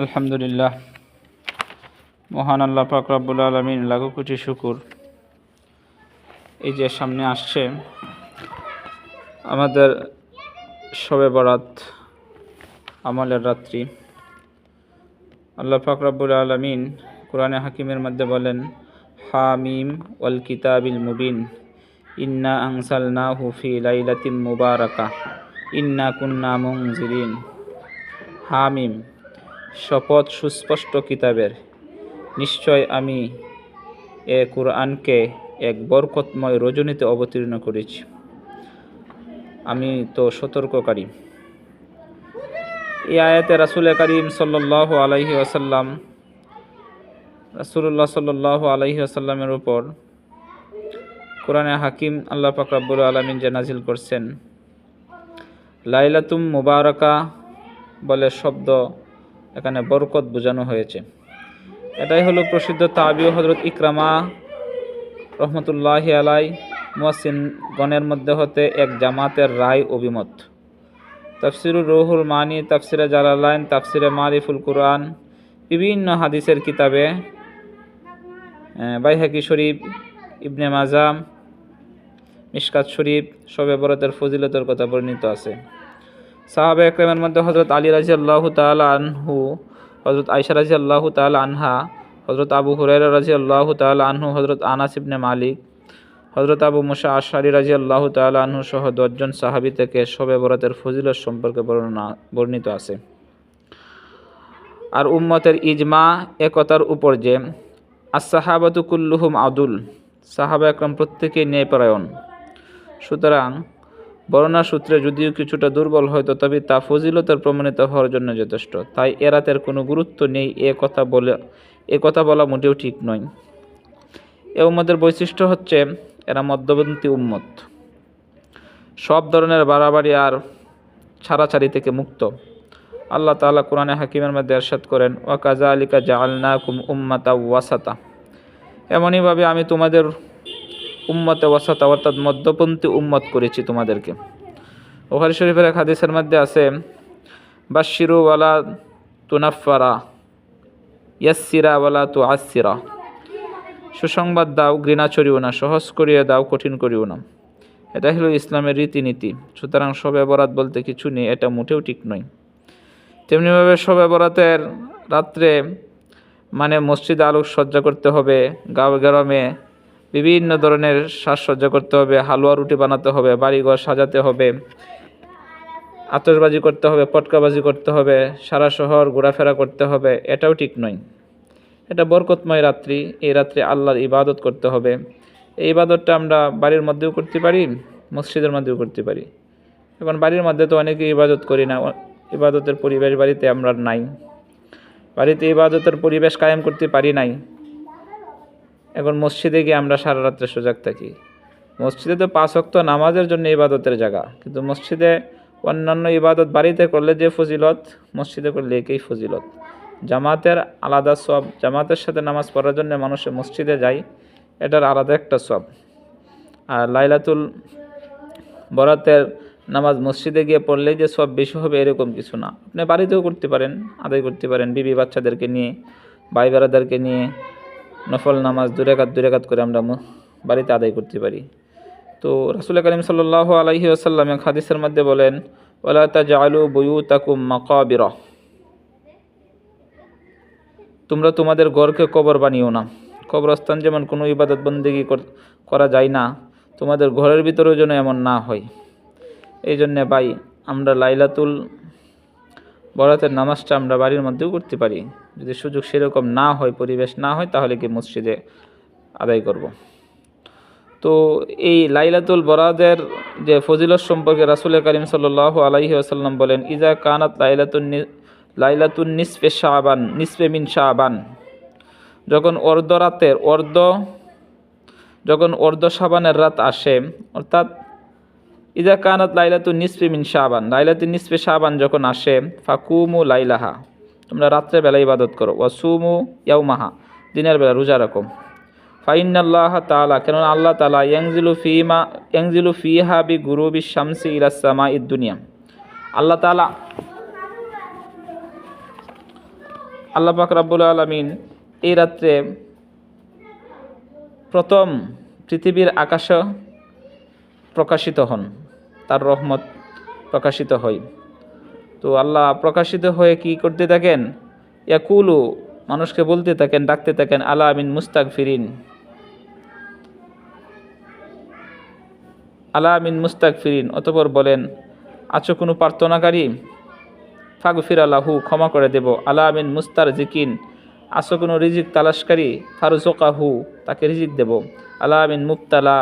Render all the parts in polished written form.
আলহামদুলিল্লাহ, মহান আল্লাহ পাক রব্বুল আলামিন লাখো কোটি শুকুর। এই যে সামনে আসছে আমাদের শবে বরাত, আমলের রাত্রি। আল্লাহ পাক রব্বুল আলামিন কোরআনে হাকিমের মধ্যে বলেন, হামিম ওয়াল কিতাবিল মুবিন ইন্না আনসালনাহু ফি লাইলাতিন মুবারাকা ইন্না কুন্না মুনজিরিন। হামিম, শপথ সুস্পষ্ট কিতাবের, নিশ্চয় আমি এ কুরআনকে এক বরকতময় রজনীতে অবতীর্ণ করেছি, আমি তো সতর্ককারী। এই আয়াতে রাসূল করিম সাল্লাল্লাহু আলাইহি ওয়াসাল্লাম, রাসূলুল্লাহ সাল্লাল্লাহু আলাইহি ওয়াসাল্লামের উপর কোরআনে হাকিম আল্লাহ পাক রব্বুল আলামিন যে নাজিল করছেন, লাইলাতুম মুবারাকা বলে শব্দ এখানে বরকত বোঝানো হয়েছে। এটাই হলো প্রসিদ্ধ তাবিউ হযরত ইকরামা রহমতুল্লাহি আলাই মুয়াসসিন গণের মধ্যে হতে এক জামাতের রায় অভিমত। তাফসিরুর রুহুল মানি, তাফসিরে জালালাইন, তাফসিরে মারিফুল কুরআন, বিভিন্ন হাদিসের কিতাবে, বাইহাকি শরীফ, ইবনে মাজাহ, মিশকাত শরীফ শবে বরাতের ফজিলতের কথা বর্ণিত আছে। সাহাবা একরামের মধ্যে হযরত আলী রাদিয়াল্লাহু তাআলা আনহু, হযরত আয়েশা রাদিয়াল্লাহু তাআলা আনহা, হযরত আবু হুরায়রা রাদিয়াল্লাহু তাআলা আনহু, হযরত আনাস ইবনে মালিক, হযরত আবু মুসা আশআরী রাদিয়াল্লাহু তাআলা আনহু সহ 10 জন সাহাবী থেকে শবে বরাতের ফজিলত সম্পর্কে বর্ণিত আছে। আর উম্মতের ইজমা একতার উপর যে আস-সাহাবাতু কুল্লুহুম আদুল, সাহাবা একরাম প্রত্যেকেই ন্যায়পরায়ণ। সুতরাং বর্ণনা সূত্রে যদিও কিছুটা দুর্বল হয়, তথাপি তা ফজিলতের প্রমাণিত হওয়ার জন্য যথেষ্ট। তাই এ রাতের কোনো গুরুত্ব নেই এ কথা বলা মোটেও ঠিক নয়। এ উম্মতের বৈশিষ্ট্য হচ্ছে এরা মধ্যপন্থী উম্মত, সব ধরনের বাড়াবাড়ি আর ছাড়াছাড়ি থেকে মুক্ত। আল্লাহ তাআলা কোরআনে হাকিমের মধ্যে ইরশাদ করেন, ওয়া কাযালিকা জাআলনাকুম উম্মাতাও ওয়াসাতা, এমনইভাবে আমি তোমাদের উম্মতে ওয়াসাতা অর্থাৎ মধ্যপন্থী উম্মত করেছি তোমাদেরকে। বুখারী শরীফের এক হাদিসের মধ্যে আছে, বাশশিরু ওয়ালা তুনাফফারা ইয়াসসিরা ওয়ালা তুআসসিরা, সুসংবাদ দাও, ঘৃণা ছড়িও না, সহজ করিয়ে দাও, কঠিন করিও না। এটা হলো ইসলামের রীতিনীতি। সুতরাং শবে বরাত বলতে কিছু নেই, এটা মোটেও ঠিক নয়। তেমনিভাবে শবে বরাতের রাত্রে মসজিদে আলোকসজ্জা করতে হবে, গাঁও গ্রামে বিভিন্ন ধরনের সাজসজ্জা করতে হবে, হালুয়া রুটি বানাতে হবে, বাড়িঘর সাজাতে হবে, আতশবাজি করতে হবে, পটকাবাজি করতে হবে, সারা শহর ঘোরাফেরা করতে হবে, এটাও ঠিক নয়। এটা বরকতময় রাত্রি, এই রাত্রে আল্লাহর ইবাদত করতে হবে। এই ইবাদতটা আমরা বাড়ির মধ্যেও করতে পারি, মসজিদের মধ্যেও করতে পারি। এখন বাড়ির মধ্যে তো অনেকে ইবাদত করি না, ইবাদতের পরিবেশ বাড়িতে আমরা নাই, বাড়িতে ইবাদতের পরিবেশ কায়েম করতে পারি নাই। এখন মসজিদে গিয়ে আমরা সারা রাত্রে সজাগ থাকি। মসজিদে তো 5 ওয়াক্ত নামাজের জন্য ইবাদতের জায়গা, কিন্তু মসজিদে অন্যান্য ইবাদত বাড়িতে করলে যে ফজিলত, মসজিদে করলে একই ফজিলত। জামাতের আলাদা সব, জামাতের সাথে নামাজ পড়ার জন্য মানুষে মসজিদে যায়, এটার আলাদা একটা সব। আর লাইলাতুল বরাতের নামাজ মসজিদে গিয়ে পড়লেই যে সব বেশি হবে এরকম কিছু না। আপনি বাড়িতেও করতে পারেন, আদায় করতে পারেন, বিবি বাচ্চাদেরকে নিয়ে, ভাই বেড়াদেরকে নিয়ে নফল নামাজ 2 রাকাত করে আমরা বাড়িতে আদায় করতে পারি। তো রাসূল করিম সাল্লাল্লাহু আলাইহি ওয়াসাল্লাম এক হাদিসের মধ্যে বলেন, ওয়ালা তাজআলু বুয়ুতাকুম মাকাবিরা, তোমরা তোমাদের ঘরকে কবর বানিও না। কবরস্থান যেমন কোনো ইবাদত বন্দেগী করা যায় না, তোমাদের ঘরের ভিতরেও যেন এমন না হয়। এই জন্যে ভাই, আমরা লাইলাতুল বরাতের নামাজটা আমরা বাড়ির মধ্যেও করতে পারি। যদি সুযোগ সেরকম না হয়, পরিবেশ না হয়, তাহলে কি মসজিদে আদায় করব। তো এই লাইলাতুল বরাতের যে ফজিলত সম্পর্কে রাসূল করিম সাল্লাল্লাহু আলাইহি ওয়াসাল্লাম বলেন, ইজা কানাত লাইলাতুন নিসফে শাবান নিসফে মিন শাবান, যখন অর্ধ শাবানের রাত আসে, অর্থাৎ ইজা কানাত লাইলাতুন নিসফে মিন শাবান, লাইলাতুন নিসফে শাবান যখন আসে, ফাকুমু লাইলাহা, তোমরা রাত্রে বেলা ইবাদত করো, ওয়াসুমু ইয়াউমাহা, দিনের বেলা রোজা রাখো। ফাইন্নাল্লাহ তাআলা, কেননা আল্লাহ তাআলা ইয়ানজিলু ফিহা বিগুরুবি শামসি ইলাস সামাইদ দুনিয়া, আল্লাহ তাআলা আল্লাহ পাক রব্বুল আলামিন এই রাত্রে প্রথম পৃথিবীর আকাশে প্রকাশিত হন, তার রহমত প্রকাশিত হয়। তো আল্লাহ প্রকাশিত হয়ে কি করতে থাকেন? ইয়াকুলু, মানুষকে বলতে থাকেন, ডাকতে থাকেন, আলা মিন মুস্তাগফিরিন, আলা মিন মুস্তাগফিরিন, অতঃপর বলেন, আছো কোনো প্রার্থনাকারী? ফাগফির আলাহু, ক্ষমা করে দেব। আলা মিন মুস্তারজিকিন, আছো কোনো রিজিক তালাশকারী? ফারুজুকাহু, তাকে রিজিক দেব। আলা মিন মুবতালা,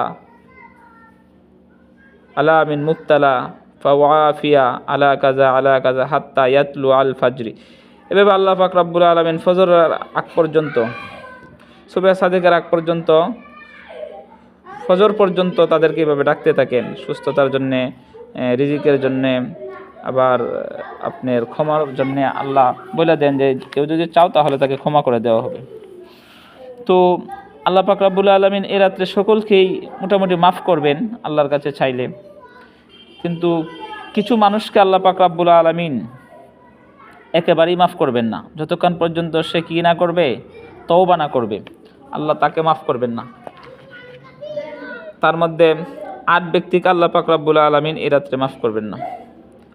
আলা মিন মুবতালা ফাওয়াফিয়া আলা কাজা আলা কাজা হাত্তা ইয়াতলু আল ফাজরি। এভাবে আল্লাহ পাক রব্বুল আলামিন ফজরের আগ পর্যন্ত, সুবহ সাদিকের আগ পর্যন্ত, ফজর পর্যন্ত তাদেরকে এভাবে ডাকতে থাকেন, সুস্থতার জন্যে, রিজিকের জন্যে, আবার আপনার ক্ষমার জন্যে। আল্লাহ বলে দেন যে কেউ যদি চাও তাহলে তাকে ক্ষমা করে দেওয়া হবে। তো আল্লাহ পাক রব্বুল আলামিন এ রাত্রে সকলকেই মোটামুটি মাফ করবেন আল্লাহর কাছে চাইলে। কিন্তু কিছু মানুষকে আল্লাহ পাক রব্বুল আলামিন একেবারেই মাফ করবেন না, যতক্ষণ পর্যন্ত সে কি না করবে, তওবা না করবে, আল্লাহ তাকে মাফ করবেন না। তার মধ্যে 8 ব্যক্তিকে আল্লাহ পাক রব্বুল আলামিন এ রাত্রে মাফ করবেন না।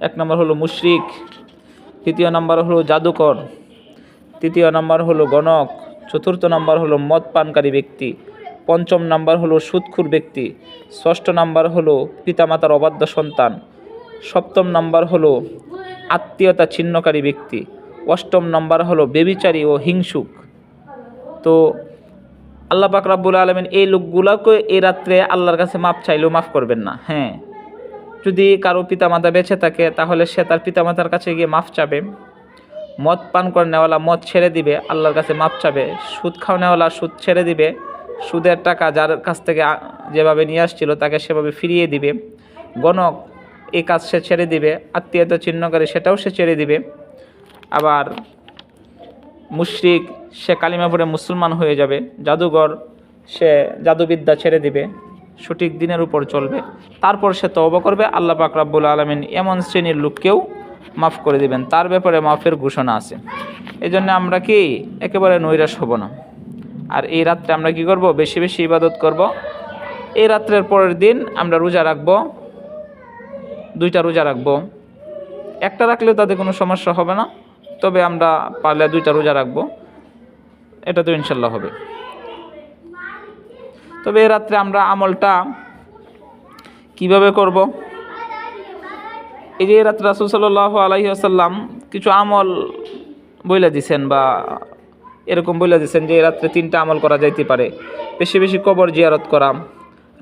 1 নম্বর হলো মুশরিক, 2য় নম্বর হলো জাদুকর, 3য় নম্বর হলো গণক, 4র্থ নম্বর হলো মদ পানকারী ব্যক্তি, 5ম নম্বর হলো সুদখোর ব্যক্তি, 6ষ্ঠ নম্বর হলো পিতামাতার অবাধ্য সন্তান, 7ম নম্বর হলো আত্মীয়তা ছিন্নকারী ব্যক্তি, 8ম নম্বর হলো ব্যভিচারী ও হিংসুক। তো আল্লাহ পাক রব্বুল আলামিন এই লোকগুলোকে এই রাত্রে আল্লাহর কাছে মাফ চাইলেও মাফ করবেন না। হ্যাঁ, যদি কারো পিতামাতা বেঁচে থাকে তাহলে সে তার পিতামাতার কাছে গিয়ে মাফ চাবে। মদ পান করে নেওয়ালা মদ ছেড়ে দিবে, আল্লাহর কাছে মাফ চাবে। সুদ খাওয়ানেওয়ালা সুদ ছেড়ে দিবে, সুদের টাকা যার কাছ থেকে যেভাবে নিয়ে আসছিল তাকে সেভাবে ফিরিয়ে দিবে। গণক এই কাজ সে ছেড়ে দিবে, আত্মীয়তা ছিন্নকারী সেটাও সে ছেড়ে দিবে। আবার মুশরিক সে কালিমা পড়ে মুসলমান হয়ে যাবে। জাদুঘর সে জাদুবিদ্যা ছেড়ে দিবে, সঠিক দিনের উপর চলবে, তারপর সে তওবা করবে। আল্লাহ পাক রব্বুল আলামিন এমন শ্রেণীর লোককেও মাফ করে দিবেন, তার ব্যাপারে মাফের ঘোষণা আছে। এই জন্য আমরা কি একেবারে নৈরাশ হব না। আর এই রাত্রে আমরা কি করব? বেশি বেশি ইবাদত করব। এই রাত্রের পরের দিন আমরা রোজা রাখবো, 2টা রোজা রাখবো। একটা রাখলেও তাতে কোনো সমস্যা হবে না, তবে আমরা পারলে 2টা রোজা রাখবো, এটা তো ইনশাল্লাহ হবে। তবে এই রাত্রে আমরা আমলটা কিভাবে করব? এই যে রাত্রে রাসূল সাল্লাল্লাহু আলাইহি ওয়াসাল্লাম কিছু আমল বলে দিয়েছেন, বা এরকম বলে দিয়েছেন যে এই রাত্রে 3টা আমল করা যাইতে পারে। বেশি বেশি কবর জিয়ারত করা,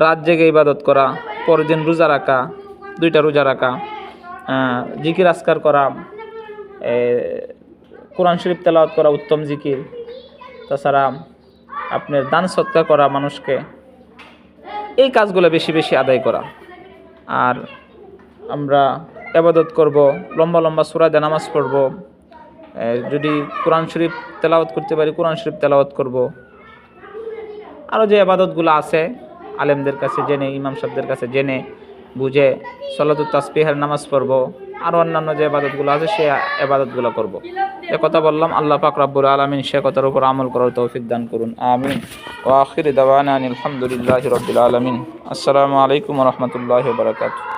রাত জেগে ইবাদত করা, পরের দিন রোজা রাখা, 2টা রোজা রাখা, জিকির আজকার করা, কোরআন শরীফ তেলাওয়াত করা উত্তম জিকির, তাছাড়া আপনার দান সৎকার করা মানুষকে, এই কাজগুলো বেশি বেশি আদায় করা। আর আমরা ইবাদত করব, লম্বা লম্বা সূরা দিয়ে নামাজ পড়ব, যদি কোরআন শরীফ তেলাওয়াত করতে পারি কোরআন শরীফ তেলাওয়াত করব। আরও যে ইবাদতগুলো আছে আলেমদের কাছে জেনে, ইমাম সাহেবদের কাছে জেনে বুঝে সালাতুত তাসবিহের নামাজ পড়ব, আরও অন্যান্য যে ইবাদতগুলো আছে সে ইবাদতগুলো করব। এ কথা বললাম। আল্লাহ পাক রব্বুল আলামিন সে কথার উপর আমল করার তৌফিক দান করুন, আমিন। ওয়া আখিরু দাওয়ানা আলহামদুলিল্লাহি রাব্বিল আলামিন। আসসালামু আলাইকুম ওয়া রাহমাতুল্লাহি ওয়া বারাকাতুহু।